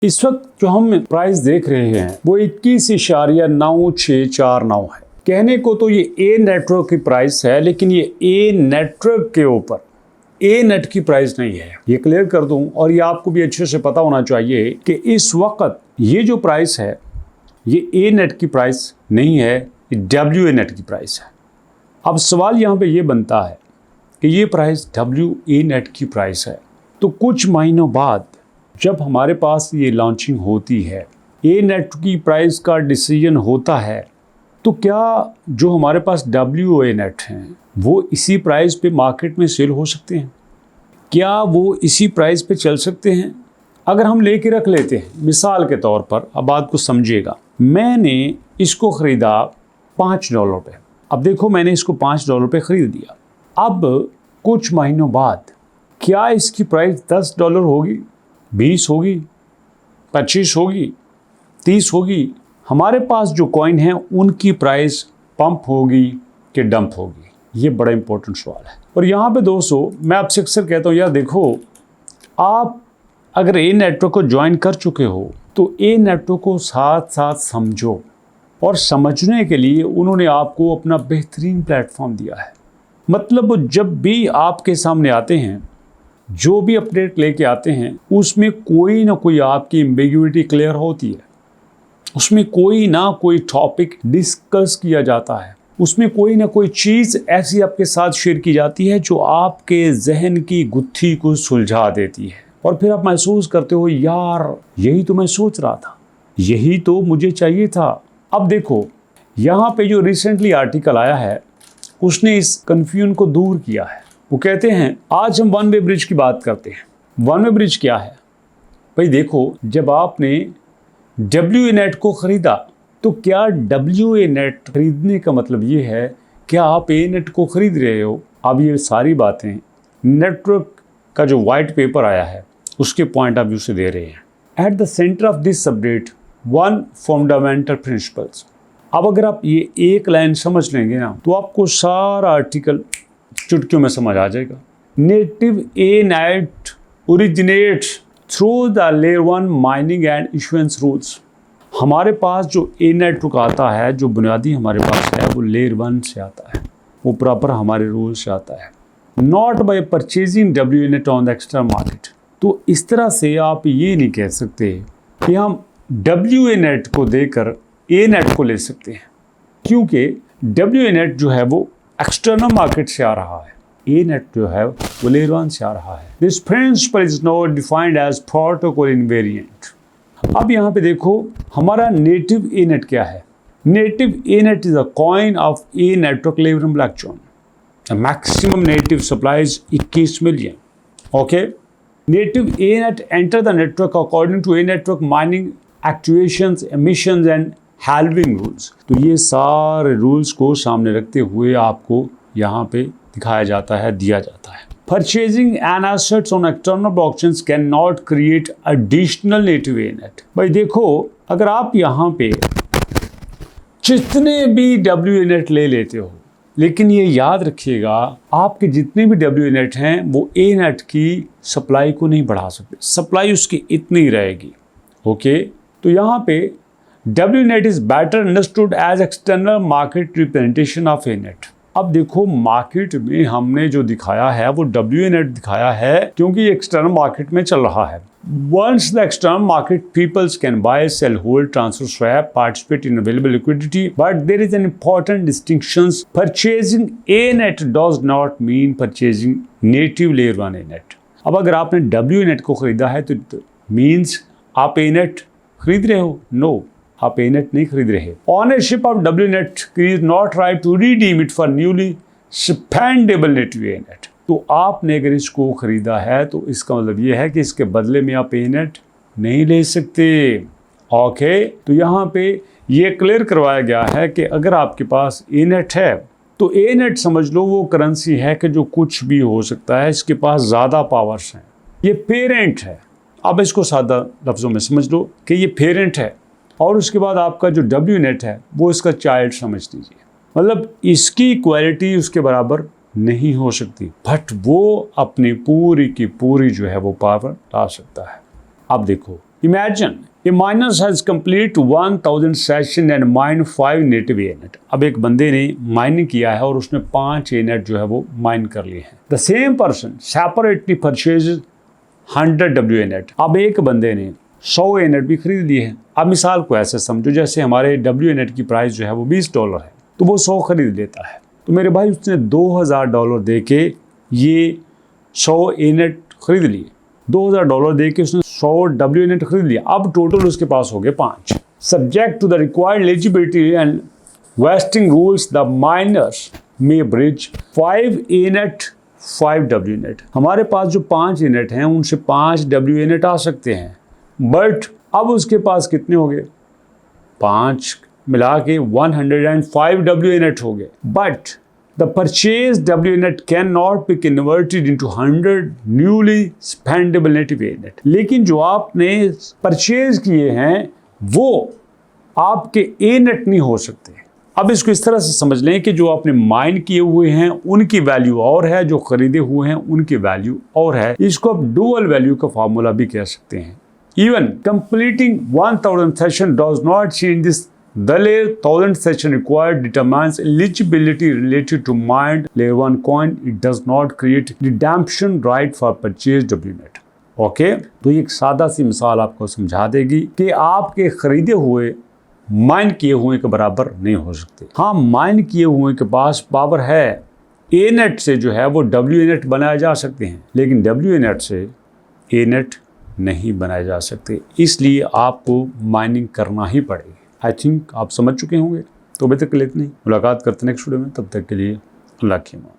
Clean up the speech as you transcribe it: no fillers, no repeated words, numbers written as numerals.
इस वक्त जो हम प्राइस देख रहे हैं वो 21.9649 है। कहने को तो ये ए नेटवर्क की प्राइस है, लेकिन ये ए नेटवर्क के ऊपर ए नेट की प्राइस नहीं है, ये क्लियर कर दूं। और ये आपको भी अच्छे से पता होना चाहिए कि इस वक्त ये जो प्राइस है ये ए नेट की प्राइस नहीं है, ये डब्ल्यू ए नेट की प्राइस है। अब सवाल यहाँ पे ये बनता है कि ये प्राइस डब्ल्यू ए नेट की प्राइस है, तो कुछ महीनों बाद जब हमारे पास ये लॉन्चिंग होती है, ए नेट की प्राइस का डिसीजन होता है, तो क्या जो हमारे पास डब्ल्यू ए नेट हैं वो इसी प्राइस पे मार्केट में सेल हो सकते हैं? क्या वो इसी प्राइस पे चल सकते हैं? अगर हम लेके रख लेते हैं मिसाल के तौर पर, अब बात को समझिएगा, मैंने इसको ख़रीदा $5 पे। अब देखो मैंने इसको $5 पे ख़रीद दिया। अब कुछ महीनों बाद क्या इसकी प्राइस $10 होगी, 20 होगी, 25 होगी, 30 होगी? हमारे पास जो कॉइन है उनकी प्राइस पंप होगी कि डंप होगी? ये बड़ा इंपॉर्टेंट सवाल है। और यहाँ पे दोस्तों मैं आपसे अक्सर कहता हूँ, यार देखो, आप अगर ए नेटवर्क को ज्वाइन कर चुके हो तो ए नेटवर्क को साथ साथ समझो, और समझने के लिए उन्होंने आपको अपना बेहतरीन प्लेटफॉर्म दिया है। मतलब जब भी आपके सामने आते हैं, जो भी अपडेट लेके आते हैं, उसमें कोई ना कोई आपकी एम्बिग्युइटी क्लियर होती है, उसमें कोई ना कोई टॉपिक डिस्कस किया जाता है, उसमें कोई ना कोई चीज़ ऐसी आपके साथ शेयर की जाती है जो आपके जहन की गुत्थी को सुलझा देती है, और फिर आप महसूस करते हो, यार यही तो मैं सोच रहा था, यही तो मुझे चाहिए था। अब देखो यहाँ पे जो रिसेंटली आर्टिकल आया है उसने इस कन्फ्यूजन को दूर किया है। वो कहते हैं, आज हम वन वे ब्रिज की बात करते हैं। वन वे ब्रिज क्या है भाई? देखो, जब आपने डब्ल्यू ए नेट को ख़रीदा तो क्या डब्ल्यू ए नेट खरीदने का मतलब ये है कि आप ए नेट को ख़रीद रहे हो? अब ये सारी बातें नेटवर्क का जो वाइट पेपर आया है उसके पॉइंट ऑफ व्यू से दे रहे हैं। At the centre of this update one fundamental principles. अब अगर आप ये एक लाइन समझ लेंगे ना तो आपको सारा आर्टिकल चुटकियों में समझ आ जाएगा। Native A net originates through the layer 1 mining and issuance rules. हमारे पास जो ए नेटवर्क आता है, जो बुनियादी हमारे पास है, वो लेयर 1 से आता है, वो प्रॉपर हमारे रूल से आता है। Not bye purchasing W A net on the external market. तो इस तरह से आप ये नहीं कह सकते कि हम डब्ल्यू ए नेट को देकर ए नेट को ले सकते हैं, क्योंकि डब्ल्यू ए नेट जो है वो एक्सटर्नल मार्केट से आ रहा है, ए नेट जो है वो लेयर 1 से आ रहा है। This principle is not defined as protocol invariant. अब यहाँ पे देखो हमारा नेटिव ए नेट क्या है। Native A net is a coin of a network लेवरम blockchain. Maximum native supplies 21 million. Okay, native A net enter the network according to A network mining actuations, emissions and halving rules. तो ये सारे rules को सामने रखते हुए आपको यहाँ पे दिखाया जाता है, दिया जाता है। Purchasing an assets on external blockchains cannot create additional native A net। भाई देखो, अगर आप यहाँ पे जितने भी डब्ल्यू ए नेट ले लेते हो, लेकिन ये याद रखिएगा आपके जितने भी डब्ल्यू ए नेट हैं वो ए नेट की सप्लाई को नहीं बढ़ा सकते, सप्लाई उसकी इतनी रहेगी। ओके, तो यहाँ पे W net is better understood as external market representation of a net. अब देखो मार्केट में हमने जो दिखाया है वो डब्ल्यू ए नेट दिखाया है क्योंकि ये एक्सटर्नल मार्केट में चल रहा है। Once the external market peoples can buy, sell, hold, transfer, swap, participate in available liquidity, but there is an important distinction. Purchasing a net does not mean purchasing native layer 1 a net। अब अगर आपने W A net को खरीदा है तो means आप ए net खरीद रहे हो? नो, आप ए नेट नहीं खरीद रहे। Ownership of W net is not right to redeem it for newly spendable native A net. तो आपने अगर इसको खरीदा है तो इसका मतलब ये है कि इसके बदले में आप ए नेट नहीं ले सकते। ओके, तो यहाँ पे ये क्लियर करवाया गया है कि अगर आपके पास ए नेट है तो ए नेट समझ लो वो करेंसी है कि जो कुछ भी हो सकता है, इसके पास ज़्यादा पावर्स हैं, ये पेरेंट है। अब इसको सादा लफ्ज़ों में समझ लो कि ये पेरेंट है, और उसके बाद आपका जो डब्ल्यू नेट है वो इसका चाइल्ड समझ लीजिए। मतलब इसकी क्वालिटी उसके बराबर नहीं हो सकती, बट वो अपनी पूरी की पूरी जो है वो पावर ला सकता है। अब देखो imagine A minor has complete 1000 session and mine 5 native Annette. अब एक बंदे ने माइनिंग किया है और उसने 5 एनेट जो है वो माइन कर लिए हैं। The same person separately purchase 100 WNet। अब एक बंदे ने 100 एनेट भी खरीद लिए हैं। अब मिसाल को ऐसे समझो जैसे हमारे WNet की प्राइस जो है वो $20 है, तो वो 100 खरीद लेता है। तो मेरे भाई उसने $2000 दे के ये 100 एनेट खरीद लिए। $2000 दे के उसने 100 WNet खरीद लिया। अब टोटल उसके पास हो गए 5। Subject to the required eligibility and vesting rules the miners may bridge 5 एनेट 5 WNet। हमारे पास जो 5 एनेट हैं उनसे 5 WNet आ सकते हैं, बट अब उसके पास कितने हो गए? 5 मिला के 105 WNet हो गए। But the purchase WNet can not be converted into 100 newly spendable native ANet. लेकिन जो आपने परचेज किए हैं वो आपके एनेट नहीं हो सकते। अब इसको इस तरह से समझ लें कि जो आपने माइन किए हुए हैं उनकी वैल्यू और है, जो खरीदे हुए हैं उनकी वैल्यू और है। इसको आप डुअल वैल्यू का फार्मूला भी कह सकते हैं। Even completing 1000 session does not change this. The layer 1000 session required determines eligibility related to mined layer 1 coin. It does not create redemption right for purchased WNet. Okay, तो ये एक सादा सी मिसाल आपको समझा देगी कि आपके खरीदे हुए माइन किए हुए के बराबर नहीं हो सकते। हाँ, माइन किए हुए के पास पावर है, एनेट से जो है वो WNet बनाए जा सकते हैं, लेकिन WNet से एनेट नहीं बनाए जा सकते। इसलिए आपको माइनिंग करना ही पड़ेगी। आई थिंक आप समझ चुके होंगे। तो अभी तक के लिए इतना ही। मुलाकात करते हैं नेक्स्ट वीडियो में। तब तक के लिए अल्लाह की अमान।